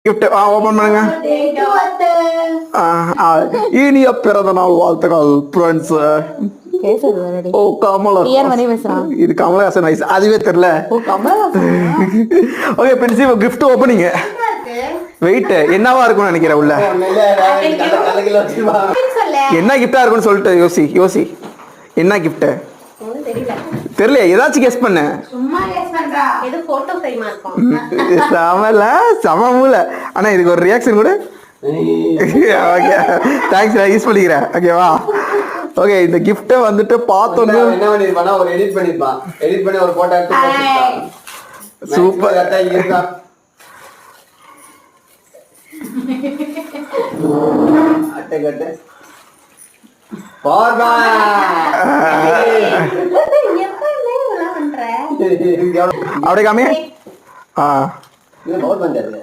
Gift open பண்ணுங்க. இனிய பிறந்த நாள் வாழ்த்துக்கள் ஃப்ரெண்ட்ஸ். ஓ கமலஹாசன், இது கமலஹாசன் வயசு அதுவே தெரியல. ஓகே பிரின்சி கிஃப்ட் ஓபனிங். வெயிட் என்னவா இருக்கும்னு நினைக்கிறேன் உள்ள என்ன கிஃப்டா இருக்கும்னு சொல்லிட்டு யோசி என்ன கிஃப்ட் தெரியல, ஏதாச்சும் கெஸ் பண்ணு. சமல சமமூல ஆனா இதுக்கு ஒரு ரியாக்ஷன் கூட. ஓகே தேங்க்ஸ், நான் யூஸ் பண்ணிக்கிறேன். ஓகேவா? ஓகே இந்த கிஃப்ட்டை வந்துட்டு பார்த்தோன்னு என்ன பண்ணிருப்பானா ஒரு எடிட் பண்ணிருப்பான், எடிட் பண்ணி ஒரு போட்டோ எடுத்து சூப்பர் இருக்கான். அட்டை கட்டு பார்பா அப்படியே காமி. இது பவர் பண்றது